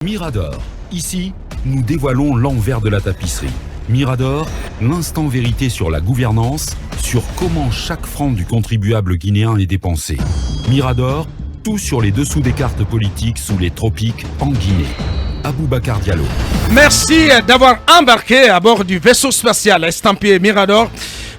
Mirador. Ici, nous dévoilons l'envers de la tapisserie. Mirador, l'instant vérité sur la gouvernance, sur comment chaque franc du contribuable guinéen est dépensé. Mirador, tout sur les dessous des cartes politiques sous les tropiques en Guinée. Aboubacar Diallo. Merci d'avoir embarqué à bord du vaisseau spatial estampillé Mirador.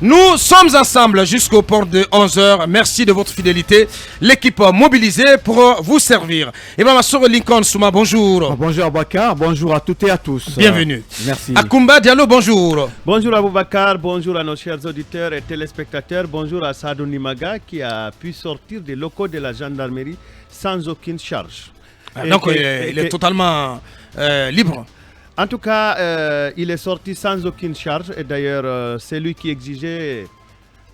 Nous sommes ensemble jusqu'au port de 11h. Merci de votre fidélité. L'équipe mobilisée pour vous servir. Et bien, ma soeur Lincoln Souma, bonjour. Bonjour Aboubacar, bonjour à toutes et à tous. Bienvenue. Merci. Akoumba Diallo, bonjour. Bonjour Aboubacar, bonjour à nos chers auditeurs et téléspectateurs. Bonjour à Sadou Nimaga qui a pu sortir des locaux de la gendarmerie sans aucune charge. Donc, il est totalement libre. En tout cas, il est sorti sans aucune charge et d'ailleurs, c'est lui qui exigeait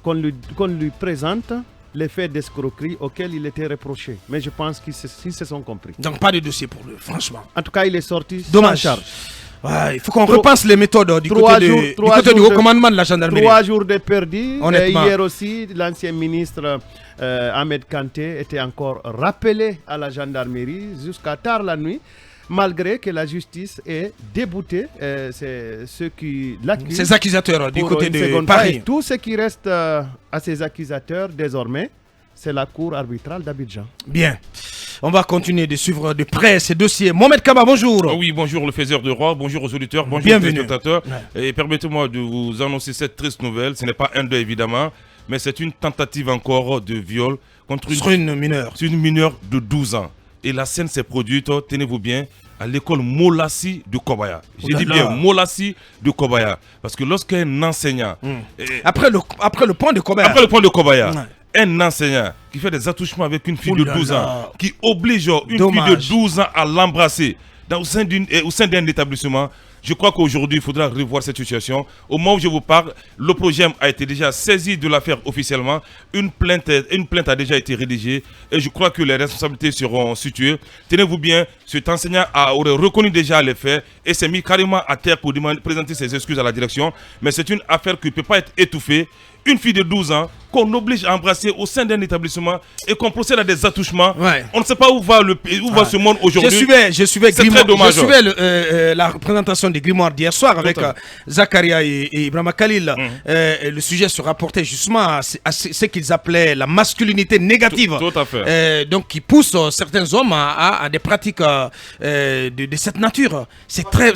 qu'on lui présente les faits d'escroquerie auxquels il était reproché. Mais je pense qu'ils se sont compris. Donc pas de dossier pour lui, franchement. En tout cas, il est sorti Dommage. sans charge. Ouais, il faut qu'on repense les méthodes du côté du haut commandement de la gendarmerie. 3 jours de perdu. Honnêtement. Hier aussi, l'ancien ministre Ahmed Kanté était encore rappelé à la gendarmerie jusqu'à tard la nuit. Malgré que la justice est déboutée, c'est ceux qui l'accusent. Ces accusateurs du côté de Paris. Tout ce qui reste à ces accusateurs désormais, c'est la cour arbitrale d'Abidjan. Bien. On va continuer de suivre de près ces dossiers. Mohamed Kaba, bonjour. Oui, bonjour le faiseur de roi, bonjour aux auditeurs, bonjour Bienvenue. aux téléspectateurs. Ouais. Et permettez-moi de vous annoncer cette triste nouvelle. Ce n'est pas un deuil évidemment, mais c'est une tentative encore de viol contre Sur une mineure. une mineure de 12 ans. Et la scène s'est produite, tenez-vous bien, à l'école Molassi de Kobaya. J'ai dit bien Molassi de Kobaya. Parce que lorsqu'un enseignant... Après le point de Kobaya. Après le point de Kobaya, Ouais. un enseignant qui fait des attouchements avec une fille de 12 là. ans, qui oblige une Dommage. fille de 12 ans à l'embrasser au sein d'un établissement, je crois qu'aujourd'hui, il faudra revoir cette situation. Au moment où je vous parle, l'OPROGEM a été déjà saisi de l'affaire officiellement. Une plainte a déjà été rédigée et je crois que les responsabilités seront situées. Tenez-vous bien, cet enseignant aurait reconnu déjà les faits et s'est mis carrément à terre pour présenter ses excuses à la direction. Mais c'est une affaire qui ne peut pas être étouffée. Une fille de 12 ans qu'on oblige à embrasser au sein d'un établissement et qu'on procède à des attouchements. Ouais. On ne sait pas où va ce monde aujourd'hui. Je suivais très la représentation des grimoires d'hier soir avec Zakaria et Ibrahima Khalil. Et le sujet se rapportait justement à ce qu'ils appelaient la masculinité négative. Tout à fait. Donc qui pousse certains hommes à des pratiques de cette nature. C'est très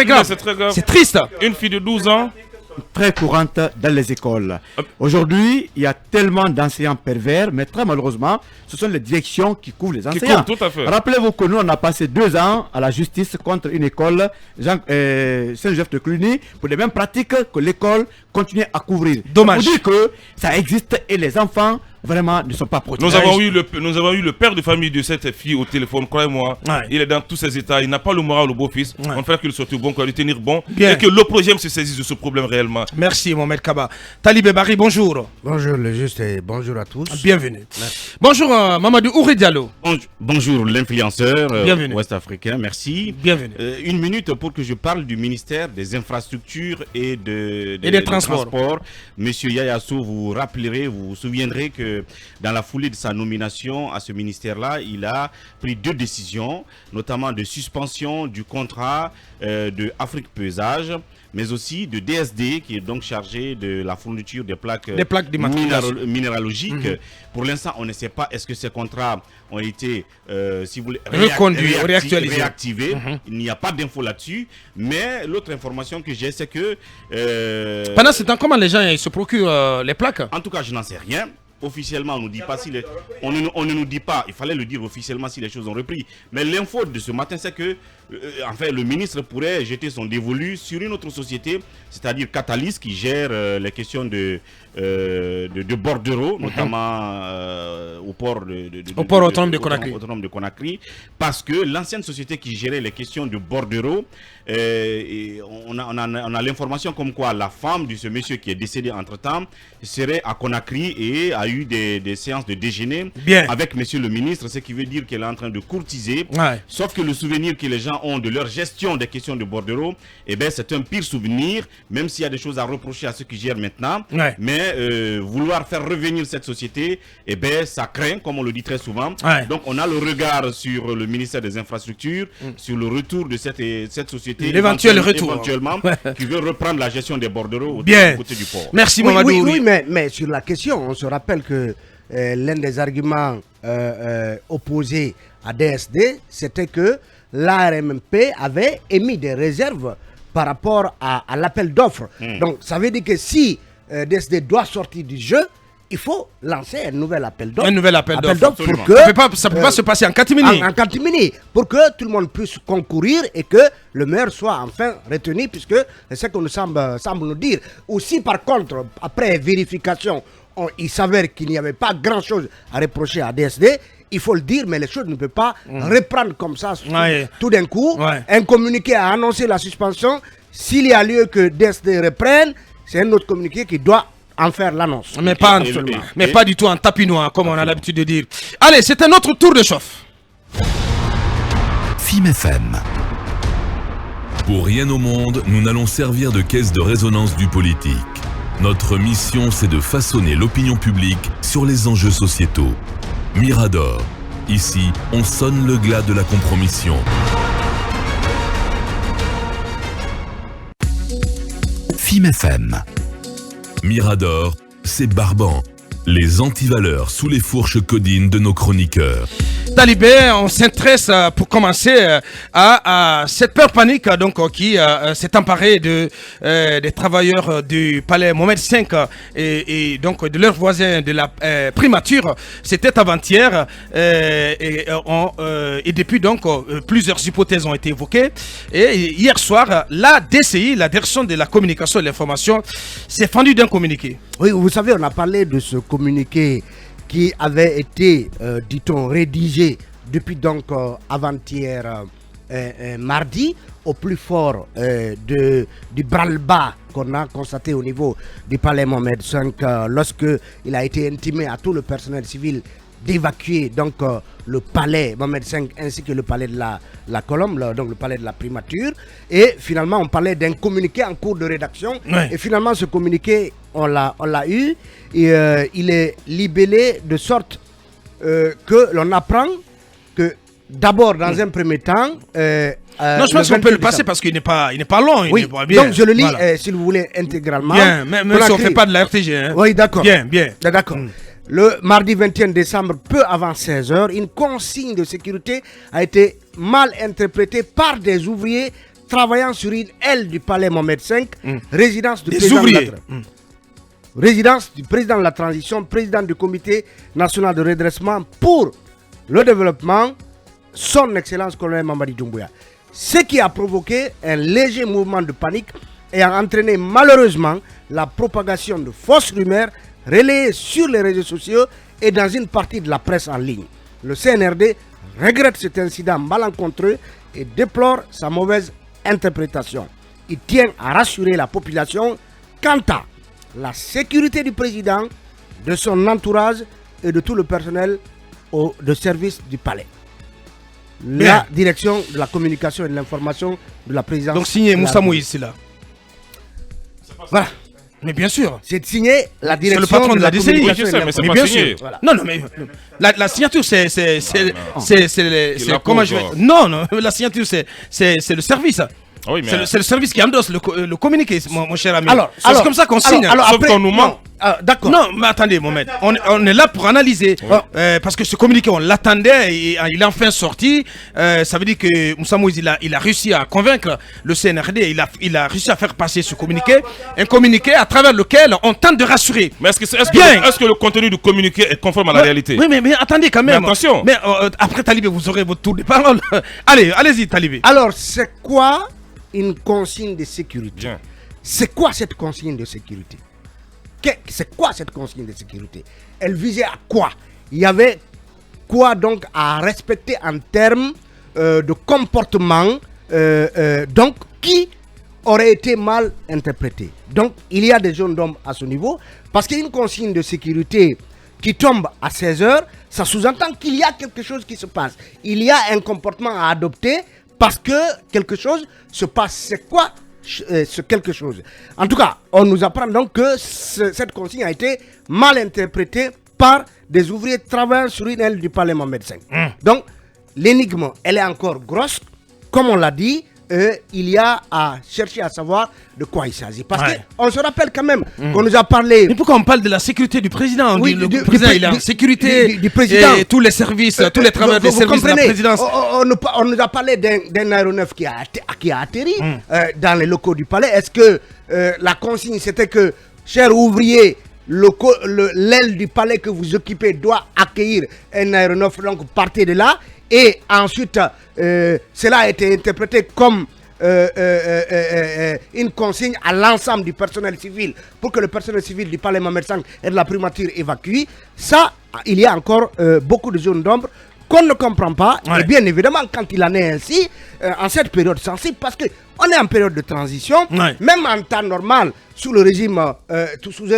grave. C'est très grave. C'est triste. Une fille de 12 ans. Très courante dans les écoles. Aujourd'hui, il y a tellement d'enseignants pervers, mais très malheureusement, ce sont les directions qui couvrent les enseignants. Tout à fait. Rappelez-vous que nous, on a passé 2 ans à la justice contre une école, Saint-Joseph de Cluny, pour les mêmes pratiques que l'école continuait à couvrir. Dommage. Pour dire que ça existe et les enfants vraiment ne sont pas protégés. Nous avons eu le père de famille de cette fille au téléphone, croyez-moi. Ouais. Il est dans tous ses états, il n'a pas le moral au beau-fils. Ouais. On fait qu'il soit bon, qu'on lui tenir bon. Bien. Et que l'OPROGEM se saisisse de ce problème réellement. Merci Mohamed Kaba. Talibé Barry, bonjour. Bonjour le juste et bonjour à tous. Bienvenue. Merci. Bonjour Mamadou Ouri Diallo. Bonjour l'influenceur ouest-africain, merci. Bienvenue. Une minute pour que je parle du ministère des infrastructures et des transports. Monsieur Yaya Sow, vous vous souviendrez que dans la foulée de sa nomination à ce ministère-là, il a pris 2 décisions, notamment de suspension du contrat de Afrique Pesage, mais aussi de DSD, qui est donc chargé de la fourniture des plaques minéralogiques. Pour l'instant, on ne sait pas est-ce que ces contrats ont été si vous voulez, réactivés. Il n'y a pas d'infos là-dessus. Mais l'autre information que j'ai, c'est que... pendant ce temps, comment les gens se procurent les plaques? En tout cas, je n'en sais rien. Officiellement, on ne nous dit pas on ne nous dit pas, il fallait le dire officiellement si les choses ont repris. Mais l'info de ce matin, c'est que le ministre pourrait jeter son dévolu sur une autre société, c'est-à-dire Catalyst, qui gère les questions de bordereau, notamment au port autonome de Conakry. Parce que l'ancienne société qui gérait les questions de bordereau, on a l'information comme quoi la femme de ce monsieur qui est décédé entre-temps serait à Conakry et a eu des séances de déjeuner Bien. avec monsieur le ministre, ce qui veut dire qu'elle est en train de courtiser. Ouais. Sauf que le souvenir que les gens ont de leur gestion des questions de bordereau, eh ben, c'est un pire souvenir, même s'il y a des choses à reprocher à ceux qui gèrent maintenant. Ouais. Mais vouloir faire revenir cette société, eh ben, ça craint, comme on le dit très souvent. Ouais. Donc on a le regard sur le ministère des Infrastructures, sur le retour de cette société. L'éventuel retour. Éventuellement, qui veut reprendre la gestion des bordereaux Bien. du côté du port. Merci, Oui, Mamadou. oui, mais sur la question, on se rappelle que l'un des arguments opposés à DSD, c'était que l'ARMP avait émis des réserves par rapport à l'appel d'offres. Donc, ça veut dire que si DSD doit sortir du jeu, il faut lancer un nouvel appel d'offres. Un nouvel appel d'offres. Pour Absolument. que, Ça peut pas se passer en catimini. en catimini, pour que tout le monde puisse concourir et que le maire soit enfin retenu, puisque c'est ce qu'on nous semble nous dire. Aussi, par contre, après vérification, il s'avère qu'il n'y avait pas grand-chose à reprocher à DSD. Il faut le dire, mais les choses ne peuvent pas reprendre comme ça tout d'un coup. Ouais. Un communiqué a annoncé la suspension. S'il y a lieu que DSD reprenne, c'est un autre communiqué qui doit en faire l'annonce. Mais pas, pas du tout en tapinois, comme on a l'habitude de dire. Allez, c'est un autre tour de chauffe. FIM FM. Pour rien au monde, nous n'allons servir de caisse de résonance du politique. Notre mission, c'est de façonner l'opinion publique sur les enjeux sociétaux. Mirador. Ici, on sonne le glas de la compromission. FIM FM. Mirador, c'est barbant. Les antivaleurs sous les fourches codines de nos chroniqueurs. Talibé, on s'intéresse pour commencer à cette peur panique donc, qui s'est emparée des travailleurs du palais Mohamed V et donc de leurs voisins de la primature. C'était avant-hier et depuis donc plusieurs hypothèses ont été évoquées. Et hier soir, la DCI, la Direction de la Communication et de l'Information, s'est fendue d'un communiqué. Oui, vous savez, on a parlé de ce communiqué qui avait été, dit-on, rédigé depuis donc avant-hier mardi, au plus fort du branle-bas qu'on a constaté au niveau du palais Mohamed V, lorsque il a été intimé à tout le personnel civil d'évacuer donc le palais Mohamed V ainsi que le palais de la Colombe, donc le palais de la primature. Et finalement, on parlait d'un communiqué en cours de rédaction. Ouais. Et finalement, ce communiqué, on l'a eu. Et il est libellé de sorte que l'on apprend que d'abord, dans un premier temps... non, je pense qu'on peut le passer parce qu'il n'est pas long. Oui, n'est pas bien. donc je le lis, Voilà. si vous voulez, intégralement. Bien, même si on ne fait pas de la RTG. Hein. Oui, d'accord. Bien, bien. D'accord. Le mardi 21 décembre, peu avant 16h, une consigne de sécurité a été mal interprétée par des ouvriers travaillant sur une aile du palais Mohamed V, résidence du Des président ouvriers. résidence du président de la transition, président du comité national de redressement pour le développement, son excellence colonel Mamadi Doumbouya. Ce qui a provoqué un léger mouvement de panique et a entraîné malheureusement la propagation de fausses rumeurs relayées sur les réseaux sociaux et dans une partie de la presse en ligne. Le CNRD regrette cet incident malencontreux et déplore sa mauvaise interprétation. Il tient à rassurer la population quant à la sécurité du président, de son entourage et de tout le personnel de service du palais. La direction de la communication et de l'information de la présidence. Donc signé Moussa Moïse, c'est là. Voilà. Mais bien sûr. C'est signé la direction le patron de la DCI. communication Oui, je sais, et de mais c'est Mais pas bien signé. sûr. Voilà. Non, mais la signature, c'est la comment pose, je vais... quoi. Non, la signature, c'est le service. Ah oui, mais C'est le service qui endosse le communiqué, mon cher ami. Alors, c'est comme ça qu'on signe. Sauf qu'on nous ment. D'accord. Non, mais attendez, Mohamed. On est là pour analyser. Parce que ce communiqué, on l'attendait et il est enfin sorti. Ça veut dire que Moussa Moïse, il a réussi à convaincre le CNRD. Il a réussi à faire passer ce communiqué. Un communiqué à travers lequel on tente de rassurer. Mais est-ce Bien. que le contenu du communiqué est conforme à la réalité? Oui, mais attendez quand même. Mais attention. Mais après, Talibé, vous aurez votre tour de parole. Allez-y, Talibé. Alors, c'est quoi une consigne de sécurité? Bien. C'est quoi cette consigne de sécurité? C'est quoi cette consigne de sécurité? Elle visait à quoi? Il y avait quoi donc à respecter en termes de comportement donc qui aurait été mal interprété. Donc il y a des zones d'ombre à ce niveau parce qu'une consigne de sécurité qui tombe à 16h, ça sous-entend qu'il y a quelque chose qui se passe. Il y a un comportement à adopter parce que quelque chose se passe. C'est quoi ce quelque chose? En tout cas, on nous apprend donc que cette consigne a été mal interprétée par des ouvriers travaillant sur une aile du Palais Mohamed V. Donc, l'énigme, elle est encore grosse. Comme on l'a dit, il y a à chercher à savoir de quoi il s'agit. Parce qu'on se rappelle quand même qu'on nous a parlé... Mais pourquoi on parle de la sécurité du président? Oui, le président, il est en sécurité du président. Et tous les services, tous les travailleurs des services de la présidence. On nous a parlé d'un aéronef qui a atterri dans les locaux du palais. Est-ce que la consigne, c'était que, chers ouvriers, l'aile du palais que vous occupez doit accueillir un aéronef, donc partez de là. Et ensuite, cela a été interprété comme une consigne à l'ensemble du personnel civil pour que le personnel civil du Palais Mohamed V et de la primature évacue. Ça, il y a encore beaucoup de zones d'ombre qu'on ne comprend pas. Et bien évidemment, quand il en est ainsi, en cette période sensible, parce qu'on est en période de transition, même en temps normal, sous un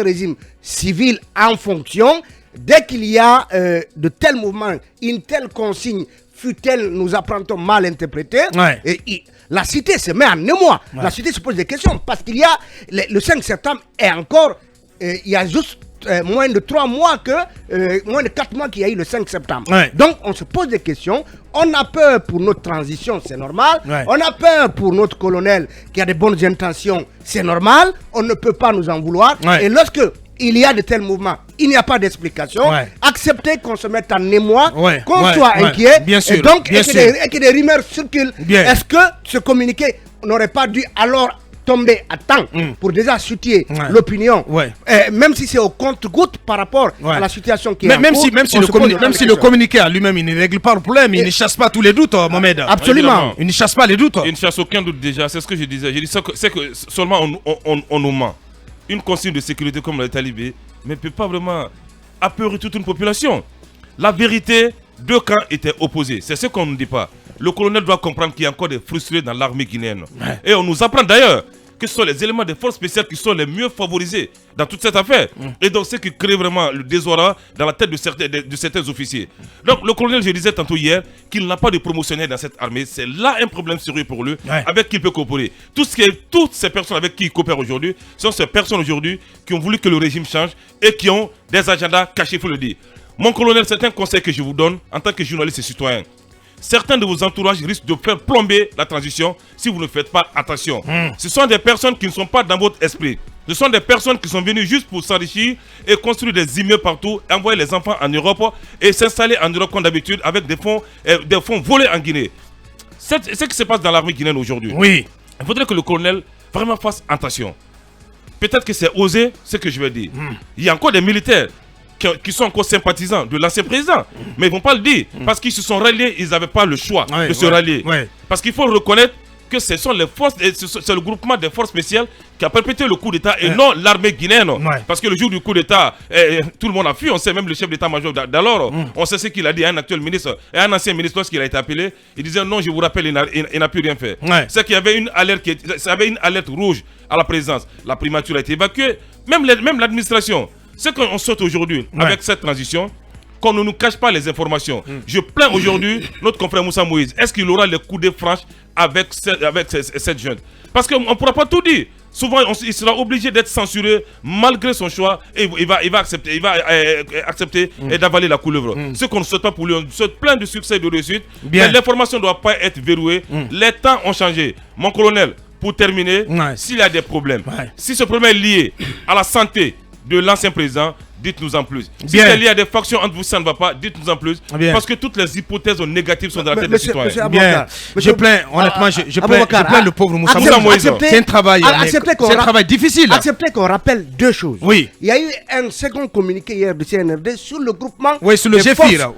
régime civil en fonction, dès qu'il y a de tels mouvements, une telle consigne, fut-elle, nous apprendons, mal interprétée, et la cité se met en émoi. La cité se pose des questions, parce qu'il y a, le 5 septembre est encore, il y a juste moins de 3 mois moins de 4 mois qu'il y a eu le 5 septembre. Donc on se pose des questions, on a peur pour notre transition, c'est normal. On a peur pour notre colonel qui a de bonnes intentions, c'est normal. On ne peut pas nous en vouloir. Et lorsque il y a de tels mouvements, il n'y a pas d'explication. Accepter qu'on se mette en émoi, qu'on soit inquiet, bien sûr, et donc et que des rumeurs circulent. Est-ce que ce communiqué n'aurait pas dû alors tomber à temps pour déjà soutenir l'opinion, même si c'est au compte-goutte par rapport à la situation qui est en cours. Même si le communiqué à lui-même, il ne règle pas le problème, il ne chasse pas tous les doutes, Mohamed. Absolument. Il ne chasse pas les doutes. Il ne chasse aucun doute déjà, c'est ce que je disais. Je dis c'est que seulement on nous ment. Une consigne de sécurité comme la talibé ne peut pas vraiment apeurer toute une population. La vérité, deux camps étaient opposés. C'est ce qu'on ne dit pas. Le colonel doit comprendre qu'il y a encore des frustrés dans l'armée guinéenne. Et on nous apprend d'ailleurs que ce sont les éléments des forces spéciales qui sont les mieux favorisés dans toute cette affaire. Et donc c'est ce qui crée vraiment le désordre dans la tête de certains officiers. Donc le colonel, je disais tantôt hier, qu'il n'a pas de promotionnaire dans cette armée. C'est là un problème sérieux pour lui, avec qui il peut coopérer. Toutes ces personnes avec qui il coopère aujourd'hui, sont ces personnes aujourd'hui qui ont voulu que le régime change et qui ont des agendas cachés, il faut le dire. Mon colonel, c'est un conseil que je vous donne en tant que journaliste et citoyen. Certains de vos entourages risquent de faire plomber la transition si vous ne faites pas attention. Ce sont des personnes qui ne sont pas dans votre esprit. Ce sont des personnes qui sont venues juste pour s'enrichir et construire des immeubles partout, envoyer les enfants en Europe et s'installer en Europe comme d'habitude avec des fonds volés en Guinée. C'est ce qui se passe dans l'armée guinéenne aujourd'hui. Il faudrait que le colonel vraiment fasse attention. Peut-être que c'est osé ce que je vais dire. Il y a encore des militaires qui sont encore sympathisants de l'ancien président, mais ils ne vont pas le dire, parce qu'ils se sont ralliés, ils n'avaient pas le choix de se rallier. Parce qu'il faut reconnaître que ce sont les forces, c'est le groupement des forces spéciales qui a perpétré le coup d'État et non l'armée guinéenne. Parce que le jour du coup d'État, tout le monde a fui, on sait même le chef d'État-major d'alors, on sait ce qu'il a dit à un actuel ministre et à un ancien ministre lorsqu'il a été appelé, il disait non, je vous rappelle, il n'a plus rien fait. C'est qu'il y avait une alerte rouge à la présidence, la primature a été évacuée, même l'administration. Ce qu'on souhaite aujourd'hui avec cette transition, qu'on ne nous cache pas les informations. Je plains aujourd'hui notre confrère Moussa Moïse. Est-ce qu'il aura les coups de franche avec cette jeune? Parce qu'on ne pourra pas tout dire. Souvent, il sera obligé d'être censuré malgré son choix et il va accepter et d'avaler la couleuvre. Ce qu'on ne souhaite pas pour lui, on souhaite plein de succès et de réussite. Mais l'information ne doit pas être verrouillée. Les temps ont changé. Mon colonel, pour terminer, s'il y a des problèmes, si ce problème est lié à la santé de l'ancien président, dites-nous en plus. Si c'est lié à des factions entre vous, ça ne va pas, dites-nous en plus. Parce que toutes les hypothèses négatives sont dans la tête des citoyens. Je plains, honnêtement, je plains le pauvre Moussa Moïse. C'est un travail difficile. Acceptez qu'on rappelle deux choses. Il y a eu un second communiqué hier du CNRD sur le groupement sur le GFIR,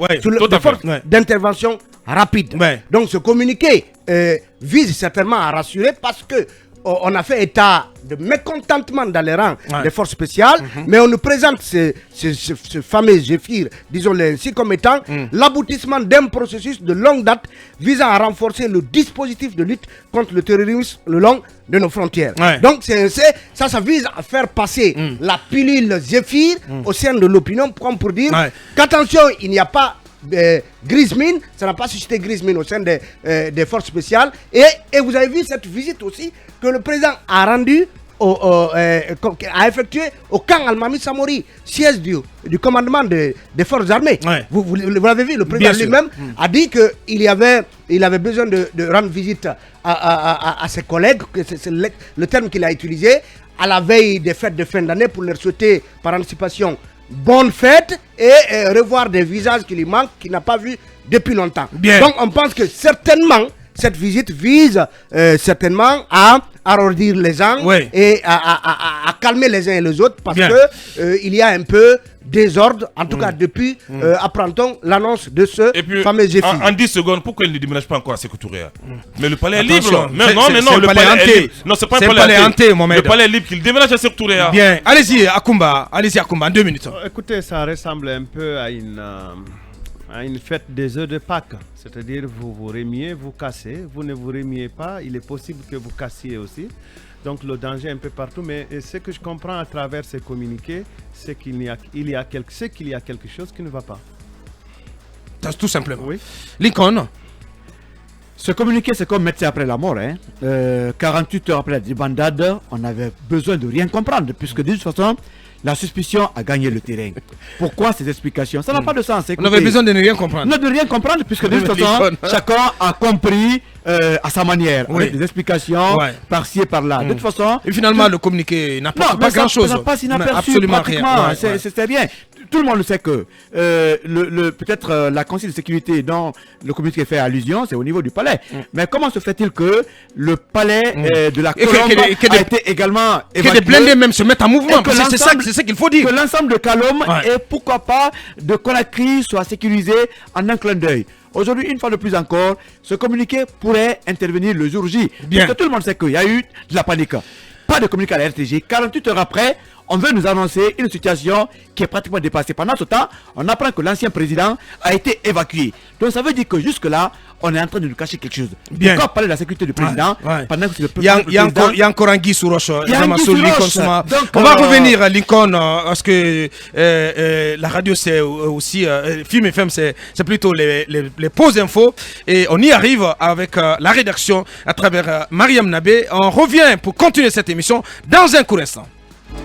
d'intervention rapide. Donc ce communiqué vise certainement à rassurer parce que on a fait état de mécontentement dans les rangs des forces spéciales, mais on nous présente ce fameux Zéphyr, disons-le ainsi, comme étant l'aboutissement d'un processus de longue date visant à renforcer le dispositif de lutte contre le terrorisme le long de nos frontières. Donc ça vise à faire passer la pilule Zéphyr au sein de l'opinion pour dire qu'attention, il n'y a pas grise mine, ça n'a pas suscité grise mine au sein des forces spéciales. Et vous avez vu cette visite aussi que le président a rendue, a effectué au camp Almami Samori, siège du commandement des forces armées. Vous l'avez vu, le président lui-même a dit qu'il avait besoin de rendre visite à ses collègues, c'est le terme qu'il a utilisé, à la veille des fêtes de fin d'année pour leur souhaiter par anticipation bonne fête et revoir des visages qui lui manquent, qu'il n'a pas vu depuis longtemps. Donc on pense que certainement cette visite vise certainement à arrondir les angles et à calmer les uns et les autres parce que il y a un peu désordre, en tout cas depuis apprend-on l'annonce de ce fameux Zéphyr. En 10 secondes, pourquoi il ne déménage pas encore à Sékou Touré? Mais le palais est Attention, libre. Le palais est libre. Non, c'est pas un palais hanté, Mohamed. Le palais est libre, qu'il déménage à Sékou Touré. Bien, allez-y Akoumba, en 2 minutes. Écoutez, ça ressemble un peu à une fête des œufs de Pâques. C'est-à-dire, vous vous rémiez, vous cassez. Vous ne vous rémiez pas, il est possible que vous cassiez aussi. Donc le danger est un peu partout, mais ce que je comprends à travers ces communiqués, c'est qu'il y a quelque chose qui ne va pas. Tout simplement. Oui. Lincoln. Ce communiqué, c'est comme médecin après la mort. 48 heures après la débandade, on avait besoin de rien comprendre, puisque de toute façon, la suspicion a gagné le terrain. Pourquoi ces explications? Ça n'a pas de sens. Écoutez, on avait besoin de ne rien comprendre. Non, de rien comprendre, puisque de toute façon, chacun a compris à sa manière. Avec des explications par-ci et par-là. De toute façon. Et finalement, le communiqué n'a pas grand-chose. Ça n'a pas inaperçu. Absolument rien. C'est rien. Tout le monde sait que peut-être la Conseil de sécurité dont le communiqué fait allusion, c'est au niveau du palais. Mais comment se fait-il que le palais de la Colombe a été également évacué? Que des blindés même se mettent en mouvement. C'est ça qu'il faut dire. Que l'ensemble de Kalom et pourquoi pas de Conakry soit sécurisé en un clin d'œil. Aujourd'hui, une fois de plus encore, ce communiqué pourrait intervenir le jour J. Parce que tout le monde sait qu'il y a eu de la panique. Pas de communiqué à la RTG. 48 heures après, on veut nous annoncer une situation qui est pratiquement dépassée. Pendant ce temps, on apprend que l'ancien président a été évacué. Donc ça veut dire que jusque-là, on est en train de nous cacher quelque chose. Pourquoi parler de la sécurité du président pendant que c'est le président? Il y a encore un Guy sous roche. On va revenir à Lincoln parce que la radio c'est aussi Film FM, c'est plutôt les pauses infos et on y arrive avec la rédaction à travers Mariam Nabé. On revient pour continuer cette émission dans un court instant.